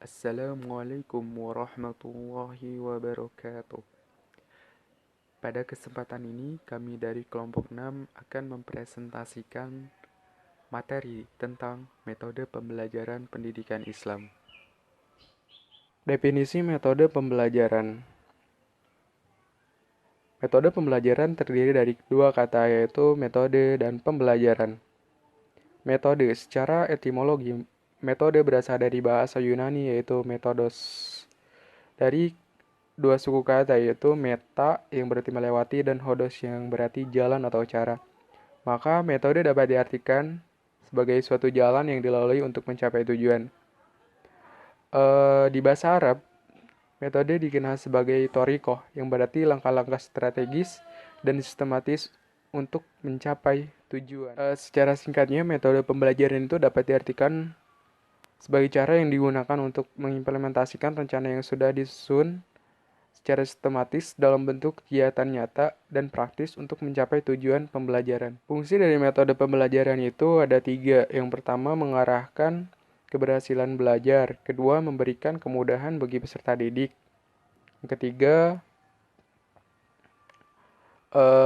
Assalamualaikum warahmatullahi wabarakatuh. Pada kesempatan ini, kami dari kelompok 6 akan mempresentasikan materi tentang metode pembelajaran pendidikan Islam. Definisi metode pembelajaran. Metode pembelajaran terdiri dari dua kata, yaitu metode dan pembelajaran. Metode secara etimologi, metode berasal dari bahasa Yunani yaitu metodos. Dari dua suku kata yaitu meta yang berarti melewati dan hodos yang berarti jalan atau cara. Maka metode dapat diartikan sebagai suatu jalan yang dilalui untuk mencapai tujuan. Di bahasa Arab, metode dikenal sebagai torikoh yang berarti langkah-langkah strategis dan sistematis untuk mencapai tujuan. Secara singkatnya, metode pembelajaran itu dapat diartikan sebagai cara yang digunakan untuk mengimplementasikan rencana yang sudah disusun secara sistematis dalam bentuk kegiatan nyata dan praktis untuk mencapai tujuan pembelajaran. Fungsi dari metode pembelajaran itu ada 3. Yang pertama, mengarahkan keberhasilan belajar. Kedua, memberikan kemudahan bagi peserta didik. Yang ketiga,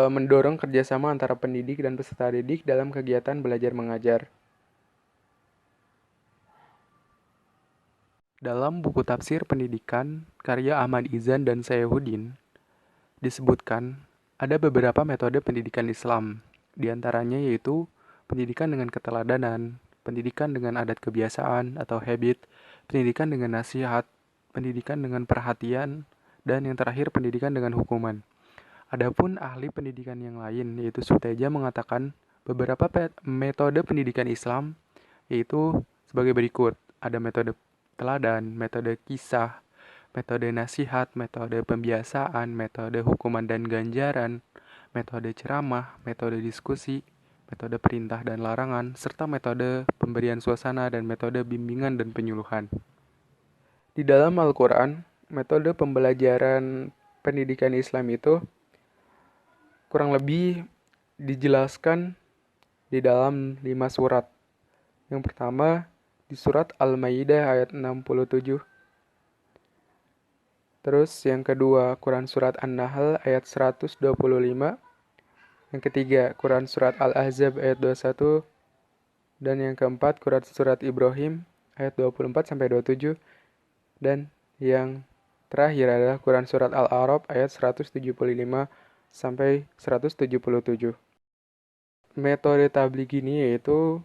mendorong kerjasama antara pendidik dan peserta didik dalam kegiatan belajar mengajar. Dalam buku tafsir pendidikan karya Ahmad Izan dan Sayhuddin disebutkan ada beberapa metode pendidikan Islam, di antaranya yaitu pendidikan dengan keteladanan, pendidikan dengan adat kebiasaan atau habit, pendidikan dengan nasihat, pendidikan dengan perhatian, dan yang terakhir pendidikan dengan hukuman. Adapun ahli pendidikan yang lain yaitu Suteja mengatakan beberapa metode pendidikan Islam yaitu sebagai berikut. Ada metode teladan, metode kisah, metode nasihat, metode pembiasaan, metode hukuman dan ganjaran, metode ceramah, metode diskusi, metode perintah dan larangan, serta metode pemberian suasana dan metode bimbingan dan penyuluhan. Di dalam Al-Quran, metode pembelajaran pendidikan Islam itu kurang lebih dijelaskan di dalam 5 surat. Yang pertama, di surat Al-Maidah ayat 67. Terus yang kedua, Quran Surat An-Nahl ayat 125. Yang ketiga, Quran Surat Al-Ahzab ayat 21. Dan yang keempat, Quran Surat Ibrahim ayat 24-27. Dan yang terakhir adalah Quran Surat Al-A'raf ayat 175-177. Metode tabligh ini yaitu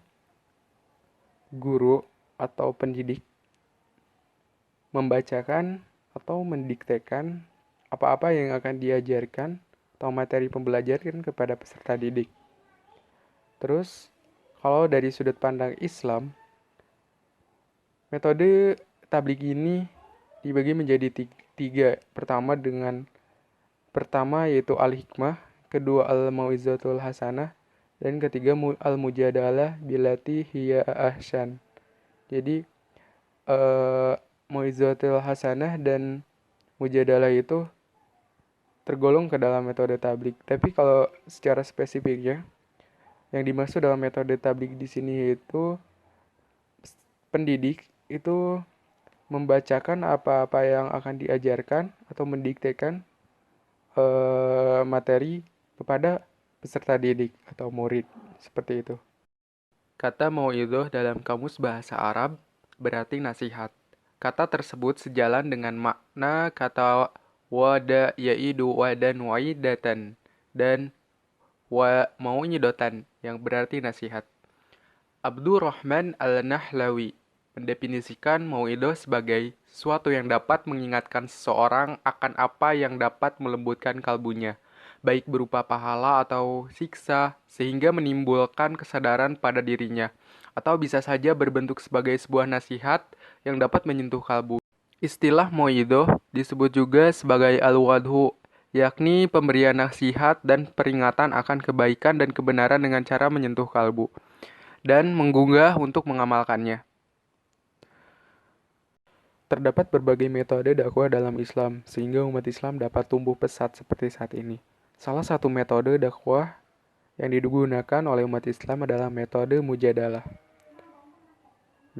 guru atau pendidik membacakan atau mendiktekan apa-apa yang akan diajarkan atau materi pembelajaran kepada peserta didik. Terus, kalau dari sudut pandang Islam, metode tabligh ini dibagi menjadi 3. Pertama yaitu al-hikmah, kedua al-mau'izatul hasanah, dan ketiga al-mujadalah billati hiya ahsan. Jadi, mau'izatul hasanah dan mujadalah itu tergolong ke dalam metode tabligh. Tapi kalau secara spesifiknya, yang dimaksud dalam metode tabligh di sini yaitu pendidik itu membacakan apa-apa yang akan diajarkan atau mendiktekan materi kepada peserta didik atau murid, seperti itu. Kata mau'idhah dalam kamus bahasa Arab berarti nasihat. Kata tersebut sejalan dengan makna kata wada yaitu wadan waidatan dan wa mau'idatan yang berarti nasihat. Abdurrahman Al-Nahlawi mendefinisikan mau'idhah sebagai sesuatu yang dapat mengingatkan seseorang akan apa yang dapat melembutkan kalbunya, baik berupa pahala atau siksa, sehingga menimbulkan kesadaran pada dirinya, atau bisa saja berbentuk sebagai sebuah nasihat yang dapat menyentuh kalbu. Istilah mau'idhah disebut juga sebagai al-wadhu, yakni pemberian nasihat dan peringatan akan kebaikan dan kebenaran dengan cara menyentuh kalbu dan menggugah untuk mengamalkannya. Terdapat berbagai metode dakwah dalam Islam, sehingga umat Islam dapat tumbuh pesat seperti saat ini. Salah satu metode dakwah yang digunakan oleh umat Islam adalah metode mujadalah.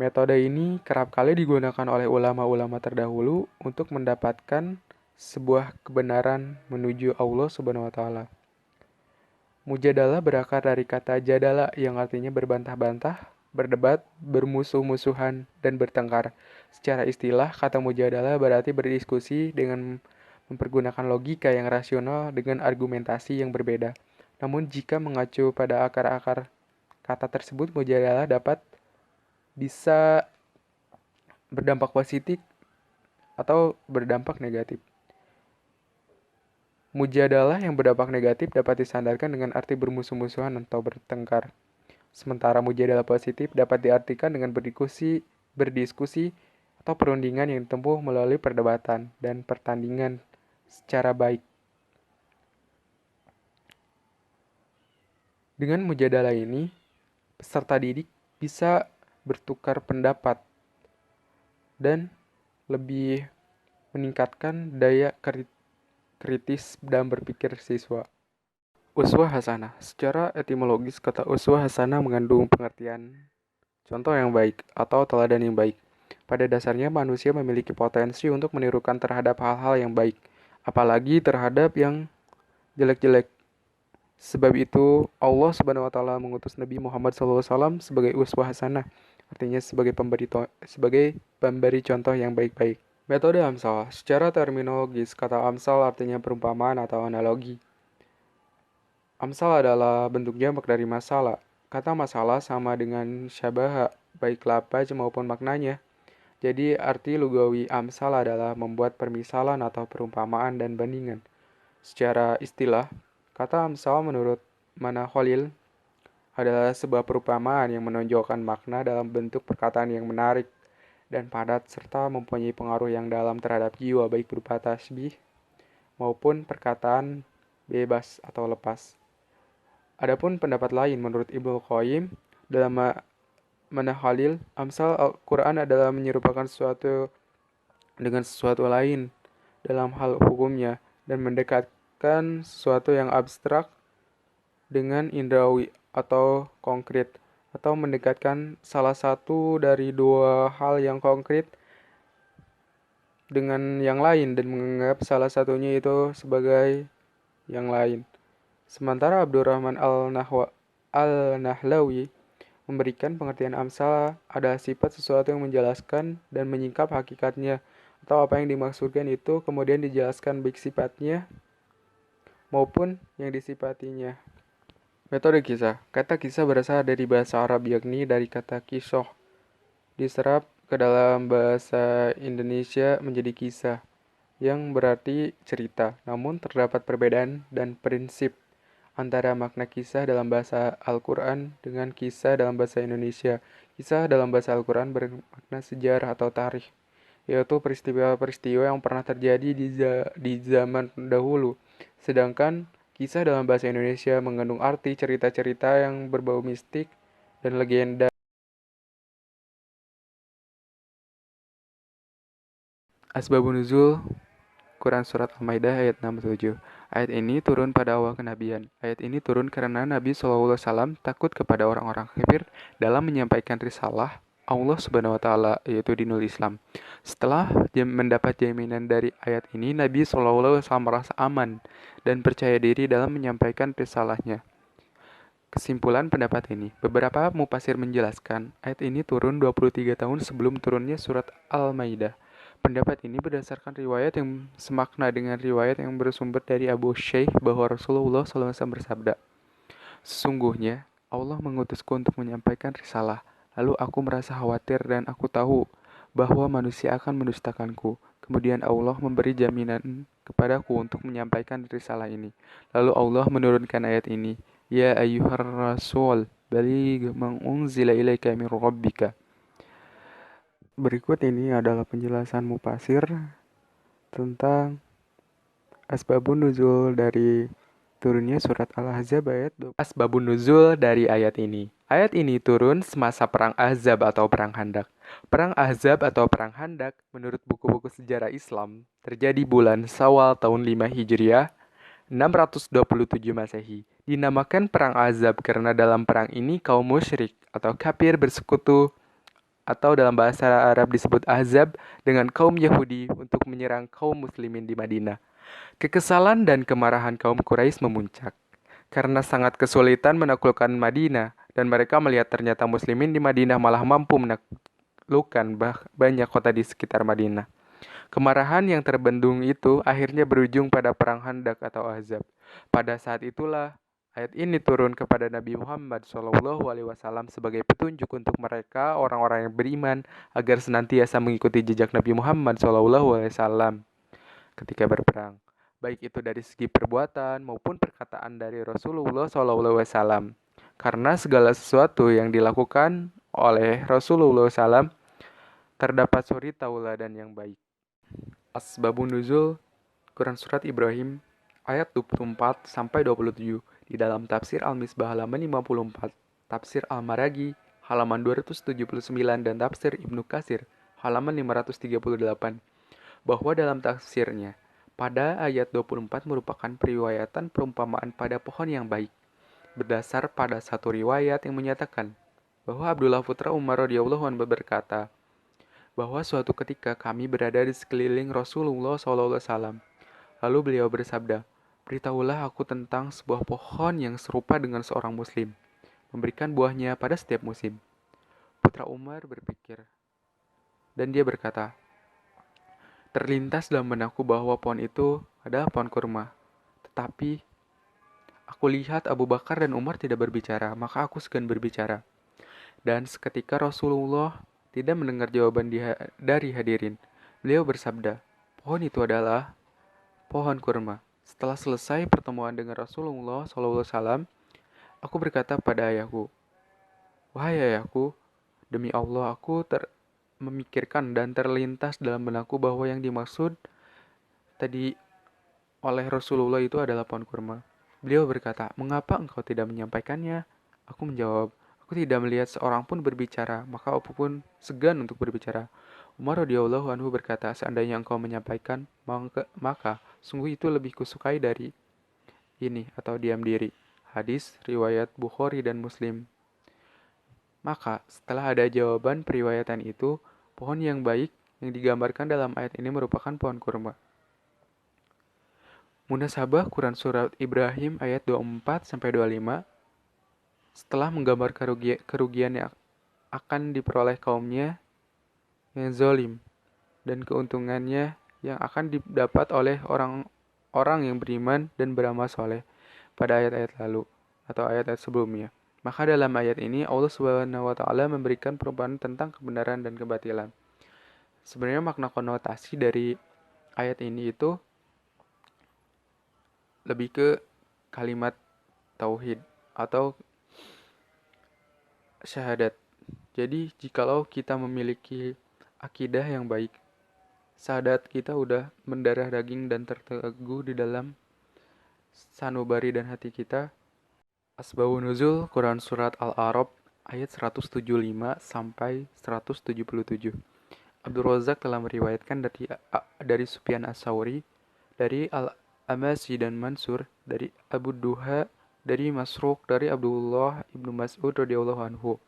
Metode ini kerap kali digunakan oleh ulama-ulama terdahulu untuk mendapatkan sebuah kebenaran menuju Allah Subhanahu wa taala. Mujadalah berakar dari kata jadala yang artinya berbantah-bantah, berdebat, bermusuh-musuhan, dan bertengkar. Secara istilah, kata mujadalah berarti berdiskusi dengan mempergunakan logika yang rasional dengan argumentasi yang berbeda. Namun jika mengacu pada akar-akar kata tersebut, mujadalah bisa berdampak positif atau berdampak negatif. Mujadalah yang berdampak negatif dapat disandarkan dengan arti bermusuh-musuhan atau bertengkar. Sementara mujadalah positif dapat diartikan dengan berdiskusi atau perundingan yang ditempuh melalui perdebatan dan pertandingan secara baik. Dengan mujadalah ini, peserta didik bisa bertukar pendapat dan lebih meningkatkan daya kritis dalam berpikir siswa. Uswah hasanah. Secara etimologis, kata uswah hasanah mengandung pengertian contoh yang baik atau teladan yang baik. Pada dasarnya manusia memiliki potensi untuk menirukan terhadap hal-hal yang baik, apalagi terhadap yang jelek-jelek. Sebab itu Allah Subhanahu wa taala mengutus Nabi Muhammad SAW sebagai uswah hasanah, artinya sebagai pemberi contoh yang baik-baik. Metode Amsal. Secara terminologis, kata Amsal artinya perumpamaan atau analogi. Amsal adalah bentuk jamak dari masalah. Kata masalah sama dengan syabaha, baik lafaz maupun maknanya. Jadi arti lugawi amsal adalah membuat permisalan atau perumpamaan dan bandingan. Secara istilah, kata amsal menurut Mana Khalil adalah sebuah perumpamaan yang menonjolkan makna dalam bentuk perkataan yang menarik dan padat serta mempunyai pengaruh yang dalam terhadap jiwa baik berupa tasbih maupun perkataan bebas atau lepas. Adapun pendapat lain menurut Ibnu Qayyim dalam Mana Khalil, Amsal Al-Quran adalah menyerupakan sesuatu dengan sesuatu lain dalam hal hukumnya dan mendekatkan sesuatu yang abstrak dengan indrawi atau konkret, atau mendekatkan salah satu dari dua hal yang konkret dengan yang lain dan menganggap salah satunya itu sebagai yang lain. Sementara Abdurrahman Al-Nahlawi memberikan pengertian amsal adalah sifat sesuatu yang menjelaskan dan menyingkap hakikatnya, atau apa yang dimaksudkan itu kemudian dijelaskan baik sifatnya maupun yang disifatinya. Metode kisah. Kata kisah berasal dari bahasa Arab yakni dari kata kisah. Diserap ke dalam bahasa Indonesia menjadi kisah, yang berarti cerita. Namun terdapat perbedaan dan prinsip antara makna kisah dalam bahasa Al-Quran dengan kisah dalam bahasa Indonesia. Kisah dalam bahasa Al-Quran bermakna sejarah atau tarikh, yaitu peristiwa-peristiwa yang pernah terjadi di zaman dahulu. Sedangkan kisah dalam bahasa Indonesia mengandung arti cerita-cerita yang berbau mistik dan legenda. Asbabun Nuzul Quran Surat Al-Maidah ayat 67. Ayat ini turun pada awal kenabian. Ayat ini turun karena Nabi SAW takut kepada orang-orang kafir dalam menyampaikan risalah Allah Subhanahu wa taala, yaitu dinul Islam. Setelah mendapat jaminan dari ayat ini, Nabi SAW merasa aman dan percaya diri dalam menyampaikan risalahnya. Kesimpulan pendapat ini, beberapa mufasir menjelaskan ayat ini turun 23 tahun sebelum turunnya surat Al-Maidah. Pendapat ini berdasarkan riwayat yang semakna dengan riwayat yang bersumber dari Abu Shaykh bahwa Rasulullah SAW bersabda, "Sesungguhnya Allah mengutusku untuk menyampaikan risalah, lalu aku merasa khawatir dan aku tahu bahwa manusia akan mendustakanku. Kemudian Allah memberi jaminan kepadaku untuk menyampaikan risalah ini. Lalu Allah menurunkan ayat ini, Ya ayyuhar rasul, baligh ma unzila ilaika min rabbika." Berikut ini adalah penjelasan mufasir tentang asbabun nuzul dari turunnya surat Al-Ahzab ayat 20. Asbabun nuzul dari ayat ini. Ayat ini turun semasa perang Ahzab atau perang Handak. Perang Ahzab atau perang Handak menurut buku-buku sejarah Islam terjadi bulan Syawal tahun 5 Hijriah 627 Masehi. Dinamakan perang Ahzab karena dalam perang ini kaum musyrik atau kafir bersekutu atau dalam bahasa Arab disebut Ahzab, dengan kaum Yahudi untuk menyerang kaum muslimin di Madinah. Kekesalan dan kemarahan kaum Quraisy memuncak karena sangat kesulitan menaklukkan Madinah, dan mereka melihat ternyata muslimin di Madinah malah mampu menaklukkan banyak kota di sekitar Madinah. Kemarahan yang terbendung itu akhirnya berujung pada perang Handak atau Ahzab. Pada saat itulah ayat ini turun kepada Nabi Muhammad SAW sebagai petunjuk untuk mereka orang-orang yang beriman agar senantiasa mengikuti jejak Nabi Muhammad SAW ketika berperang, baik itu dari segi perbuatan maupun perkataan dari Rasulullah SAW. Karena segala sesuatu yang dilakukan oleh Rasulullah SAW terdapat suri tauladan yang baik. Asbabun Nuzul Quran Surat Ibrahim ayat 24 sampai 27 di dalam tafsir Al-Misbah halaman 54, tafsir Al-Maragi halaman 279 dan tafsir Ibnu Katsir halaman 538 bahwa dalam tafsirnya pada ayat 24 merupakan periwayatan perumpamaan pada pohon yang baik berdasar pada satu riwayat yang menyatakan bahwa Abdullah putra Umar radhiyallahu anhu berkata bahwa suatu ketika kami berada di sekeliling Rasulullah SAW. Lalu beliau bersabda, "Beritahulah aku tentang sebuah pohon yang serupa dengan seorang muslim, memberikan buahnya pada setiap musim." Putra Umar berpikir, dan dia berkata, "Terlintas dalam benakku bahwa pohon itu adalah pohon kurma. Tetapi aku lihat Abu Bakar dan Umar tidak berbicara, maka aku segan berbicara." Dan seketika Rasulullah tidak mendengar jawaban dari hadirin. Beliau bersabda, "Pohon itu adalah pohon kurma." Setelah selesai pertemuan dengan Rasulullah SAW, aku berkata pada ayahku, "Wahai ayahku, demi Allah aku memikirkan dan terlintas dalam benakku bahwa yang dimaksud tadi oleh Rasulullah itu adalah pohon kurma." Beliau berkata, "Mengapa engkau tidak menyampaikannya?" Aku menjawab, "Aku tidak melihat seorang pun berbicara, maka aku pun segan untuk berbicara." Umar radhiyallahu anhu berkata, "Seandainya engkau menyampaikan, maka sungguh itu lebih kusukai dari ini atau diam diri." Hadis riwayat Bukhari dan Muslim. Maka setelah ada jawaban periwayatan itu, pohon yang baik yang digambarkan dalam ayat ini merupakan pohon kurma. Munasabah Quran Surat Ibrahim ayat 24-25, setelah menggambar kerugian yang akan diperoleh kaumnya yang zalim dan keuntungannya yang akan didapat oleh orang-orang yang beriman dan beramal soleh pada ayat-ayat lalu atau ayat-ayat sebelumnya. Maka dalam ayat ini Allah Subhanahu wa taala memberikan perumpamaan tentang kebenaran dan kebatilan. Sebenarnya makna konotasi dari ayat ini itu lebih ke kalimat tauhid atau syahadat. Jadi jikalau kita memiliki akidah yang baik, syahadat kita udah mendarah daging dan terteguh di dalam sanubari dan hati kita. Asbabun Nuzul Quran Surat Al-A'raf ayat 175 sampai 177. Abdul Razak telah meriwayatkan dari Sufyan As-Sauri, dari Al-Amasi dan Mansur, dari Abu Duha, dari Masruq, dari Abdullah ibnu Mas'ud radhiyallahu anhu.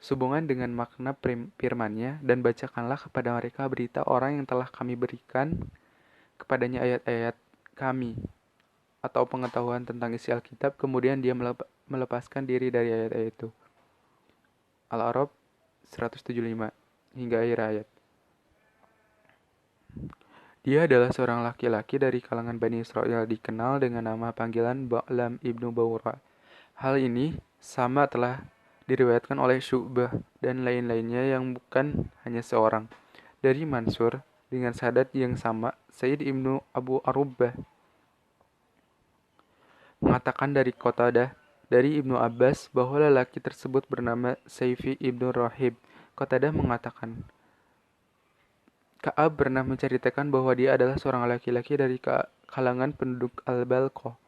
Sehubungan dengan makna firman-Nya, dan bacakanlah kepada mereka berita orang yang telah kami berikan kepadanya ayat-ayat kami atau pengetahuan tentang isi Alkitab, kemudian dia melepaskan diri dari ayat-ayat itu. Al-A'raf 175 hingga akhir ayat. Dia adalah seorang laki-laki dari kalangan Bani Israel dikenal dengan nama panggilan Ba'lam ibnu Bawra. Hal ini sama telah diriwayatkan oleh Syu'bah dan lain-lainnya yang bukan hanya seorang. Dari Mansur dengan syahadat yang sama, Said ibnu Abu Arubbah mengatakan dari Qatadah dari Ibnu Abbas bahwa lelaki tersebut bernama Saifi ibnu Rahib. Qatadah mengatakan, Ka'ab pernah menceritakan bahwa dia adalah seorang laki-laki dari kalangan penduduk Al-Balqah,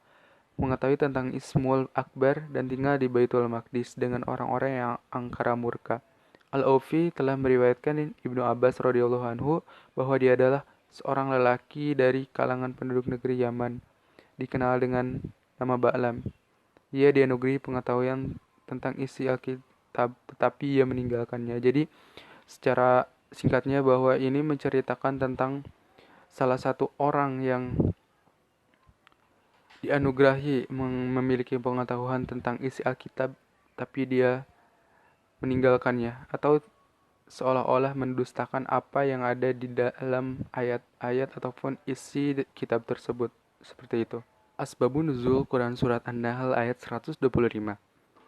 mengetahui tentang Ismul Akbar dan tinggal di Baitul Maqdis dengan orang-orang yang angkara murka. Al-Aufi telah meriwayatkan Ibnu Abbas radhiyallahu anhu bahwa dia adalah seorang lelaki dari kalangan penduduk negeri Yaman, dikenal dengan nama Ba'lam. Ia dianugerahi pengetahuan tentang isi Alkitab, tetapi ia meninggalkannya. Jadi secara singkatnya bahwa ini menceritakan tentang salah satu orang yang dianugerahi memiliki pengetahuan tentang isi Alkitab, tapi dia meninggalkannya atau seolah-olah mendustakan apa yang ada di dalam ayat-ayat ataupun isi kitab tersebut. Seperti itu. Asbabun Nuzul Quran Surat An-Nahl ayat 125.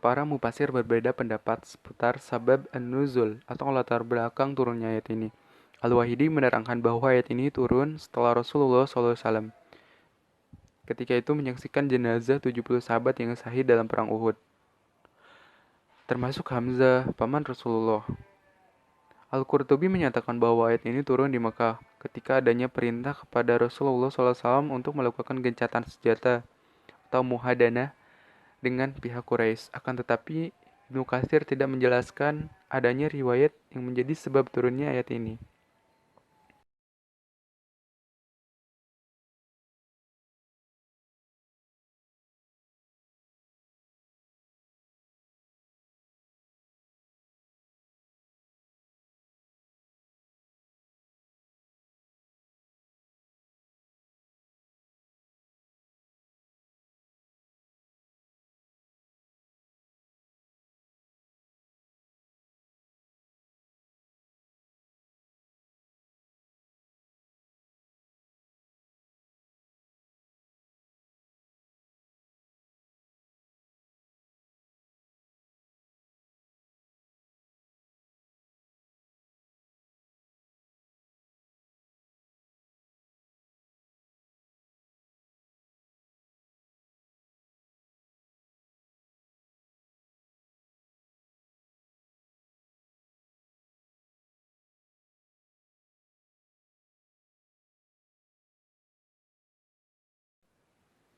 Para mufasir berbeda pendapat seputar sabab an-nuzul atau latar belakang turunnya ayat ini. Al-Wahidi menerangkan bahwa ayat ini turun setelah Rasulullah SAW ketika itu menyaksikan jenazah 70 sahabat yang syahid dalam perang Uhud, termasuk Hamzah, paman Rasulullah. Al-Qurtubi menyatakan bahwa ayat ini turun di Mekah ketika adanya perintah kepada Rasulullah SAW untuk melakukan gencatan senjata atau muhadanah dengan pihak Quraisy. Akan tetapi, Ibnu Katsir tidak menjelaskan adanya riwayat yang menjadi sebab turunnya ayat ini.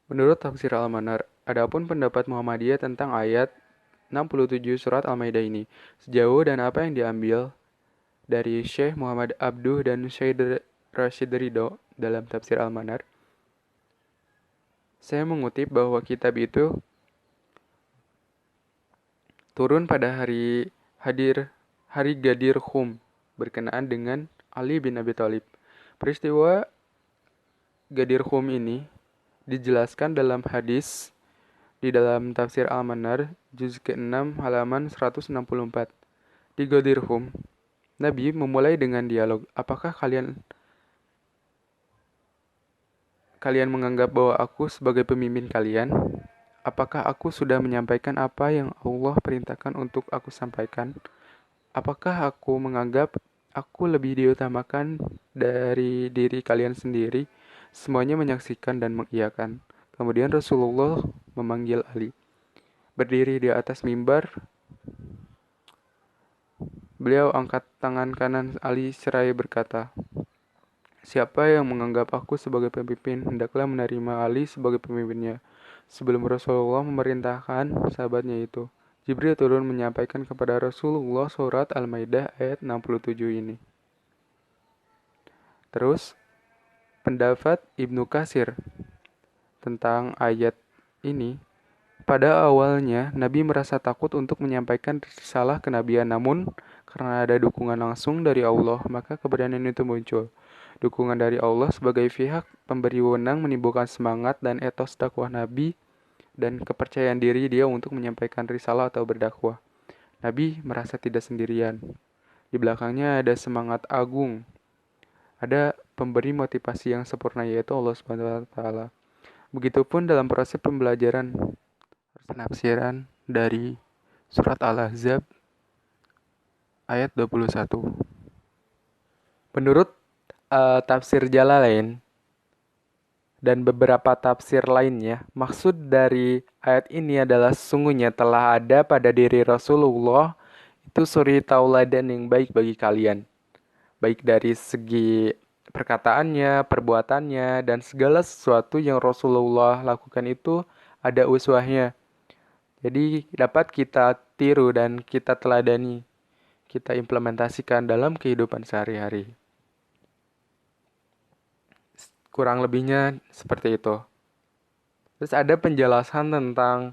Menurut tafsir Al-Manar, adapun pendapat Muhammadiyah tentang ayat 67 surat Al-Maidah ini, sejauh dan apa yang diambil dari Syekh Muhammad Abduh dan Syekh Rashid Ridho dalam tafsir Al-Manar, saya mengutip bahwa kitab itu turun pada hari Ghadir Khum berkenaan dengan Ali bin Abi Thalib. Peristiwa Ghadir Khum ini dijelaskan dalam hadis di dalam tafsir Al-Manar juz ke-6 halaman 164. Di Ghadir Khum, Nabi memulai dengan dialog, apakah kalian menganggap bahwa aku sebagai pemimpin kalian? Apakah aku sudah menyampaikan apa yang Allah perintahkan untuk aku sampaikan? Apakah aku menganggap aku lebih diutamakan dari diri kalian sendiri? Semuanya menyaksikan dan mengiyakan. Kemudian Rasulullah memanggil Ali. Berdiri di atas mimbar, beliau angkat tangan kanan Ali seraya berkata, siapa yang menganggap aku sebagai pemimpin, hendaklah menerima Ali sebagai pemimpinnya. Sebelum Rasulullah memerintahkan sahabatnya itu, Jibril turun menyampaikan kepada Rasulullah surat Al-Maidah ayat 67 ini. Terus, pendapat Ibnu Katsir tentang ayat ini, pada awalnya Nabi merasa takut untuk menyampaikan risalah kenabian, namun karena ada dukungan langsung dari Allah, maka keberanian itu muncul. Dukungan dari Allah sebagai pihak pemberi wewenang menimbulkan semangat dan etos dakwah Nabi dan kepercayaan diri dia untuk menyampaikan risalah atau berdakwah. Nabi merasa tidak sendirian. Di belakangnya ada semangat agung. Ada pemberi motivasi yang sempurna yaitu Allah Subhanahu wa taala. Begitupun dalam proses pembelajaran penafsiran dari surat Al-Ahzab ayat 21. Menurut tafsir Jalalain dan beberapa tafsir lainnya, maksud dari ayat ini adalah sesungguhnya telah ada pada diri Rasulullah itu suri tauladan yang baik bagi kalian. Baik dari segi perkataannya, perbuatannya, dan segala sesuatu yang Rasulullah lakukan itu ada uswahnya. Jadi dapat kita tiru dan kita teladani, kita implementasikan dalam kehidupan sehari-hari. Kurang lebihnya seperti itu. Terus ada penjelasan tentang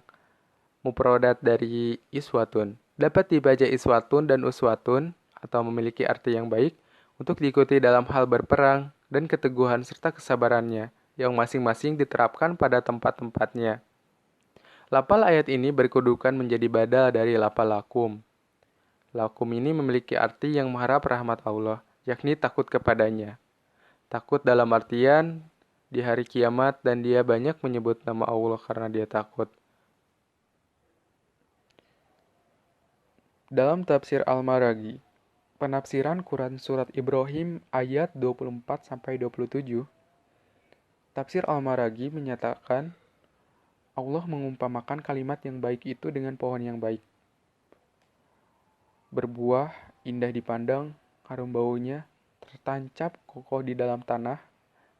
mufradat dari iswatun. Dapat dibaca iswatun dan uswatun atau memiliki arti yang baik untuk diikuti dalam hal berperang dan keteguhan serta kesabarannya yang masing-masing diterapkan pada tempat-tempatnya. Lapal ayat ini berkedudukan menjadi badal dari lapal lakum. Lakum ini memiliki arti yang mengharap rahmat Allah, yakni takut kepadanya. Takut dalam artian di hari kiamat dan dia banyak menyebut nama Allah karena dia takut. Dalam tafsir Al-Maraghi, penafsiran Quran Surat Ibrahim ayat 24-27, tafsir Al-Maraghi menyatakan Allah mengumpamakan kalimat yang baik itu dengan pohon yang baik. Berbuah, indah dipandang, harum baunya, tertancap kokoh di dalam tanah,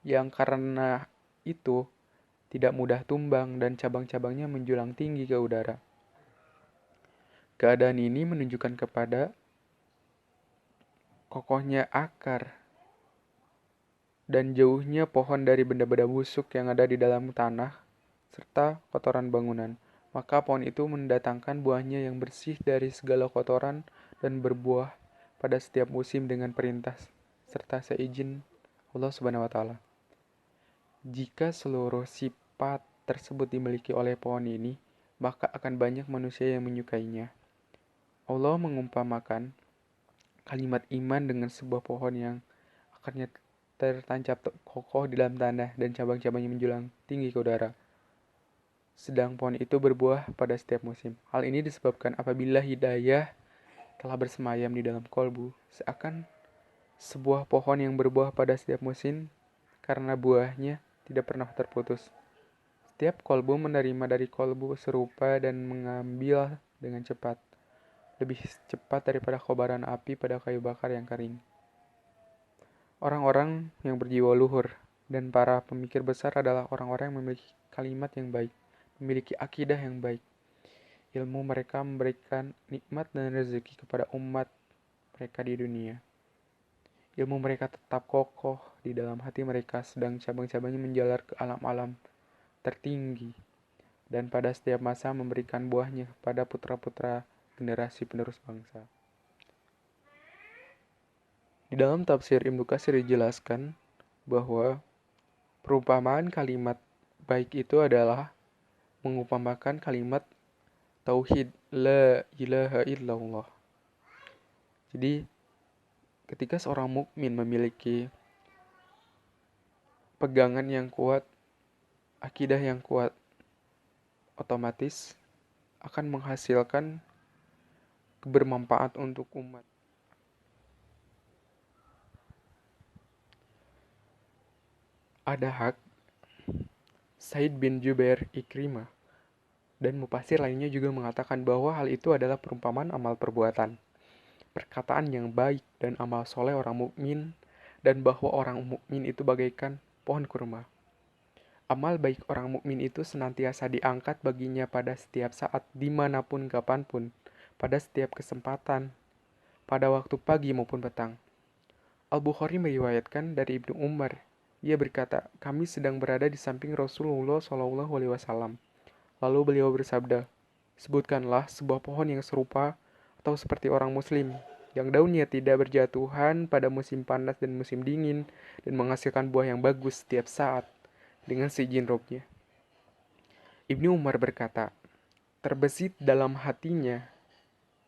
yang karena itu tidak mudah tumbang dan cabang-cabangnya menjulang tinggi ke udara. Keadaan ini menunjukkan kepada kokohnya akar dan jauhnya pohon dari benda-benda busuk yang ada di dalam tanah serta kotoran bangunan. Maka pohon itu mendatangkan buahnya yang bersih dari segala kotoran dan berbuah pada setiap musim dengan perintah serta seizin Allah Subhanahu wa taala. Jika seluruh sifat tersebut dimiliki oleh pohon ini, maka akan banyak manusia yang menyukainya. Allah mengumpamakan kalimat iman dengan sebuah pohon yang akarnya tertancap kokoh di dalam tanah dan cabang-cabangnya menjulang tinggi ke udara. Sedang pohon itu berbuah pada setiap musim. Hal ini disebabkan apabila hidayah telah bersemayam di dalam kolbu, seakan sebuah pohon yang berbuah pada setiap musim karena buahnya tidak pernah terputus. Setiap kolbu menerima dari kolbu serupa dan mengambil dengan cepat. Lebih cepat daripada kobaran api pada kayu bakar yang kering. Orang-orang yang berjiwa luhur dan para pemikir besar adalah orang-orang yang memiliki kalimat yang baik, memiliki akidah yang baik. Ilmu mereka memberikan nikmat dan rezeki kepada umat mereka di dunia. Ilmu mereka tetap kokoh di dalam hati mereka, sedang cabang-cabangnya menjalar ke alam-alam tertinggi, dan pada setiap masa memberikan buahnya kepada putra-putra generasi penerus bangsa. Di dalam tafsir Ibnu Katsir dijelaskan bahwa perumpamaan kalimat baik itu adalah mengumpamakan kalimat tauhid la ilaha illallah. Jadi ketika seorang mukmin memiliki pegangan yang kuat, akidah yang kuat, otomatis akan menghasilkan bermanfaat untuk umat. Ada hak Said bin Jubair Ikrimah dan mufasir lainnya juga mengatakan bahwa hal itu adalah perumpamaan amal perbuatan, perkataan yang baik dan amal soleh orang mukmin, dan bahwa orang mukmin itu bagaikan pohon kurma. Amal baik orang mukmin itu senantiasa diangkat baginya pada setiap saat, dimanapun, kapanpun, pada setiap kesempatan, pada waktu pagi maupun petang. Al-Bukhari meriwayatkan dari Ibnu Umar. Ia berkata, kami sedang berada di samping Rasulullah SAW. Lalu beliau bersabda, sebutkanlah sebuah pohon yang serupa atau seperti orang muslim, yang daunnya tidak berjatuhan pada musim panas dan musim dingin, dan menghasilkan buah yang bagus setiap saat, dengan seizin Robnya. Ibnu Umar berkata, terbesit dalam hatinya,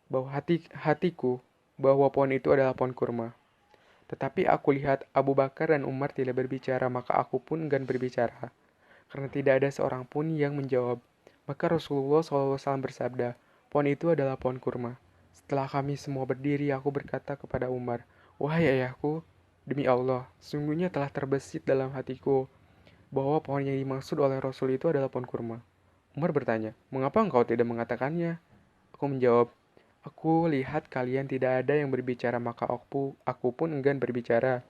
bahwa hatiku, bahwa pohon itu adalah pohon kurma. Tetapi aku lihat Abu Bakar dan Umar tidak berbicara, maka aku pun enggan berbicara, karena tidak ada seorang pun yang menjawab. Maka Rasulullah SAW bersabda, pohon itu adalah pohon kurma. Setelah kami semua berdiri, aku berkata kepada Umar, wahai ayahku, demi Allah, sungguhnya telah terbesit dalam hatiku bahwa pohon yang dimaksud oleh Rasul itu adalah pohon kurma. Umar bertanya, mengapa engkau tidak mengatakannya? Aku menjawab, aku lihat kalian tidak ada yang berbicara, maka aku pun enggan berbicara.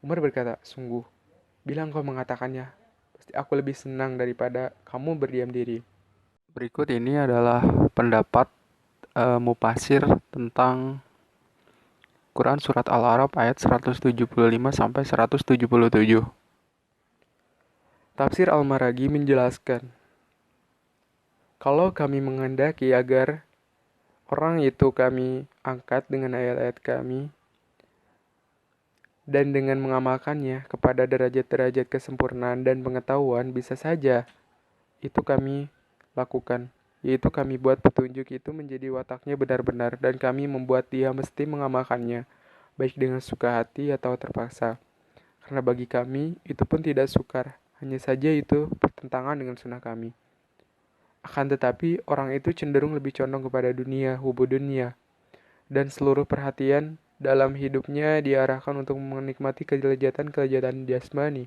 Umar berkata, sungguh, bila engkau mengatakannya, pasti aku lebih senang daripada kamu berdiam diri. Berikut ini adalah pendapat mufasir tentang Quran Surat Al-A'raf ayat 175-177. Tafsir Al-Maraghi menjelaskan, kalau kami menghendaki agar Orang itu kami angkat dengan ayat-ayat kami, dan dengan mengamalkannya kepada derajat-derajat kesempurnaan dan pengetahuan bisa saja itu kami lakukan, yaitu kami buat petunjuk itu menjadi wataknya benar-benar dan kami membuat dia mesti mengamalkannya, baik dengan suka hati atau terpaksa. Karena bagi kami itu pun tidak sukar, hanya saja itu bertentangan dengan sunnah kami. Akan tetapi orang itu cenderung lebih condong kepada dunia, hubud dunia, dan seluruh perhatian dalam hidupnya diarahkan untuk menikmati kelezatan-kelezatan jasmani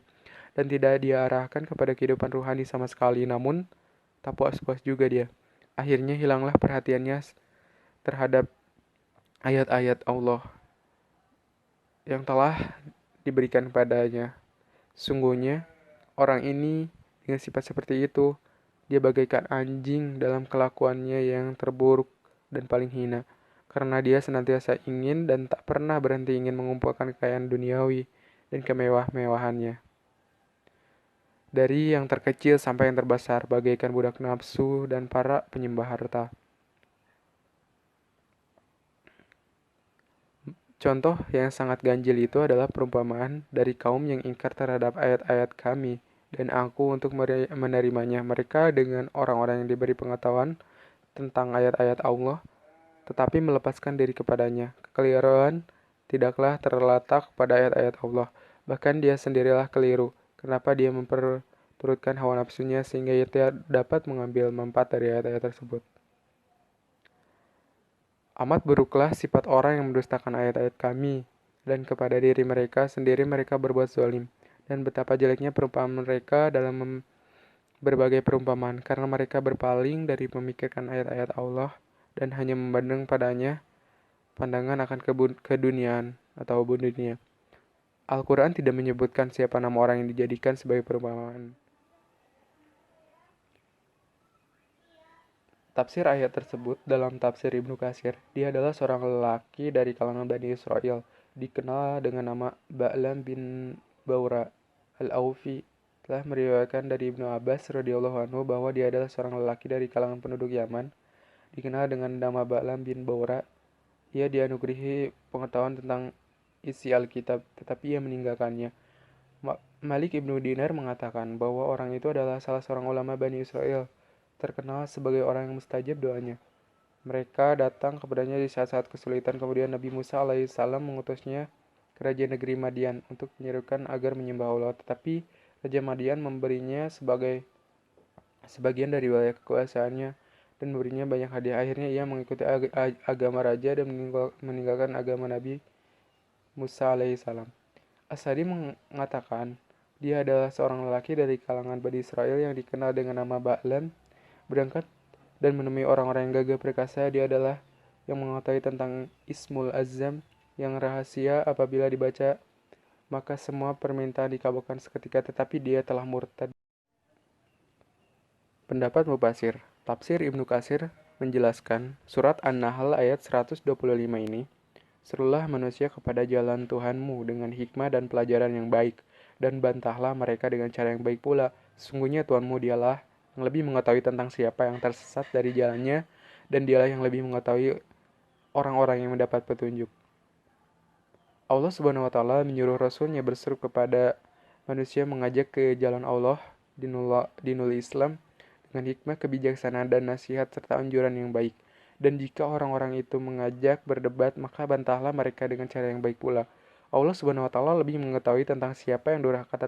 dan tidak diarahkan kepada kehidupan rohani sama sekali. Namun, tak puas-puas juga dia. Akhirnya hilanglah perhatiannya terhadap ayat-ayat Allah yang telah diberikan padanya. Sungguhnya, orang ini dengan sifat seperti itu, dia bagaikan anjing dalam kelakuannya yang terburuk dan paling hina. Karena dia senantiasa ingin dan tak pernah berhenti ingin mengumpulkan kekayaan duniawi dan kemewah-mewahannya. Dari yang terkecil sampai yang terbesar, bagaikan budak nafsu dan para penyembah harta. Contoh yang sangat ganjil itu adalah perumpamaan dari kaum yang ingkar terhadap ayat-ayat kami, dan aku untuk menerimanya. Mereka dengan orang-orang yang diberi pengetahuan tentang ayat-ayat Allah, tetapi melepaskan diri kepadanya. Kekeliruan tidaklah terletak pada ayat-ayat Allah, bahkan dia sendirilah keliru. Kenapa dia memperturutkan hawa nafsunya sehingga ia tidak dapat mengambil manfaat dari ayat-ayat tersebut. Amat buruklah sifat orang yang mendustakan ayat-ayat kami, dan kepada diri mereka sendiri mereka berbuat zalim. Dan betapa jeleknya perumpamaan mereka dalam berbagai perumpamaan, karena mereka berpaling dari memikirkan ayat-ayat Allah dan hanya memandang padanya pandangan akan keduniaan atau dunia. Al-Quran tidak menyebutkan siapa nama orang yang dijadikan sebagai perumpamaan. Tafsir ayat tersebut dalam tafsir Ibnu Katsir, dia adalah seorang lelaki dari kalangan Bani Israel, dikenal dengan nama Ba'lam bin Baura al-Aufi, telah meriwayatkan dari Ibnu Abbas radhiyallahu anhu bahwa dia adalah seorang lelaki dari kalangan penduduk Yaman, dikenal dengan nama Ba'lam bin Baura. Ia dianugerahi pengetahuan tentang isi Alkitab, tetapi ia meninggalkannya. Malik ibnu Dinar mengatakan bahwa orang itu adalah salah seorang ulama Bani Israel, terkenal sebagai orang yang mustajab doanya. Mereka datang kepadanya di saat-saat kesulitan, kemudian Nabi Musa alaihissalam mengutusnya ke Raja negeri Madian untuk menyerukan agar menyembah Allah. Tetapi Raja Madian memberinya sebagian dari wilayah kekuasaannya dan memberinya banyak hadiah. Akhirnya ia mengikuti agama raja dan meninggalkan agama Nabi Musa alaihissalam. As-Sadi mengatakan dia adalah seorang lelaki dari kalangan Bani Israel yang dikenal dengan nama Ba'lan. Berangkat dan menemui orang-orang yang gagah perkasa, dia adalah yang mengetahui tentang Ismul Azam yang rahasia apabila dibaca maka semua permintaan dikabulkan seketika, tetapi dia telah murtad. Pendapat Mufasir. Tafsir Ibnu Katsir menjelaskan surat An-Nahl ayat 125 ini, serulah manusia kepada jalan Tuhanmu dengan hikmah dan pelajaran yang baik, dan bantahlah mereka dengan cara yang baik pula. Sesungguhnya Tuhanmu dialah yang lebih mengetahui tentang siapa yang tersesat dari jalannya, dan dialah yang lebih mengetahui orang-orang yang mendapat petunjuk. Allah Subhanahu wa Ta'ala menyuruh Rasulnya berseru kepada manusia mengajak ke jalan Allah, dinul Islam, dengan hikmah, kebijaksanaan, dan nasihat serta anjuran yang baik. Dan jika orang-orang itu mengajak berdebat, maka bantahlah mereka dengan cara yang baik pula. Allah Subhanahu wa Ta'ala lebih mengetahui tentang siapa yang durhaka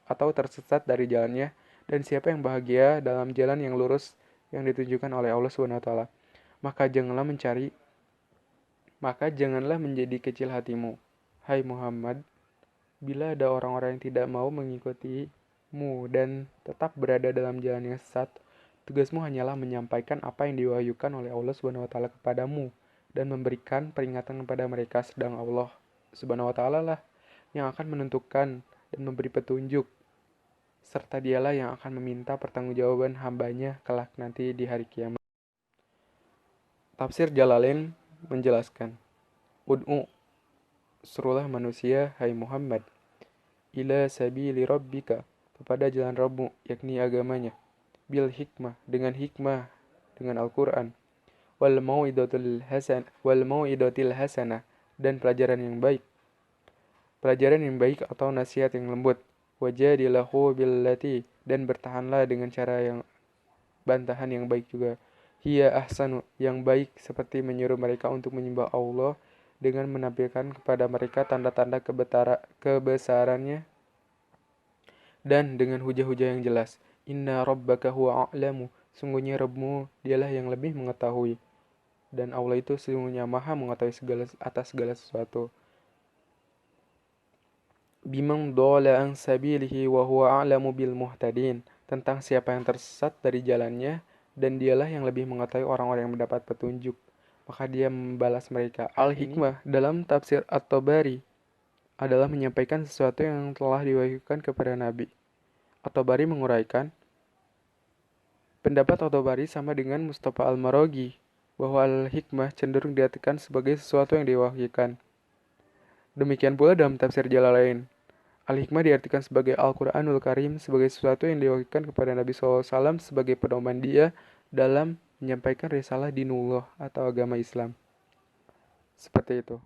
atau tersesat dari jalannya, dan siapa yang bahagia dalam jalan yang lurus yang ditunjukkan oleh Allah Subhanahu wa Ta'ala. Maka janganlah menjadi kecil hatimu, hai Muhammad, bila ada orang-orang yang tidak mau mengikutimu dan tetap berada dalam jalan yang sesat. Tugasmu hanyalah menyampaikan apa yang diwahyukan oleh Allah Subhanahu wa Ta'ala kepadamu dan memberikan peringatan kepada mereka, sedang Allah Subhanahu wa Ta'ala lah yang akan menentukan dan memberi petunjuk, serta dialah yang akan meminta pertanggungjawaban hambanya kelak nanti di hari kiamat. Tafsir Jalalain menjelaskan, Ud'u, serulah manusia, hai Muhammad, ila sabili rabbika, kepada jalan Rabbmu, yakni agamanya, bil hikmah, dengan Al-Quran, wal mau'idatil hasanah, dan pelajaran yang baik. Pelajaran yang baik atau nasihat yang lembut. Wajadilahu billati, dan bertahanlah dengan cara yang bantahan yang baik juga. Hiya ahsanu, yang baik, seperti menyuruh mereka untuk menyembah Allah dengan menampilkan kepada mereka tanda-tanda kebesarannya dan dengan hujah-hujah yang jelas. Inna rabbaka huwa a'lamu, sungguhnya Rabbmu dialah yang lebih mengetahui. Dan Allah itu sesungguhnya maha mengetahui atas segala sesuatu. Bimang dola an sabilihi wa huwa a'lamu bil muhtadin, tentang siapa yang tersesat dari jalannya, dan dialah yang lebih mengetahui orang-orang yang mendapat petunjuk. Maka dia membalas mereka. Al-Hikmah dalam tafsir At-Tabari adalah menyampaikan sesuatu yang telah diwahyukan kepada Nabi. At-Tabari menguraikan, pendapat At-Tabari sama dengan Mustafa Al-Maraghi, bahwa Al-Hikmah cenderung diartikan sebagai sesuatu yang diwahyukan. Demikian pula dalam tafsir Jalalain. Al-Hikmah diartikan sebagai Al-Quranul Karim, sebagai sesuatu yang diwakilkan kepada Nabi SAW sebagai pedoman dia dalam menyampaikan risalah dinullah atau agama Islam. Seperti itu.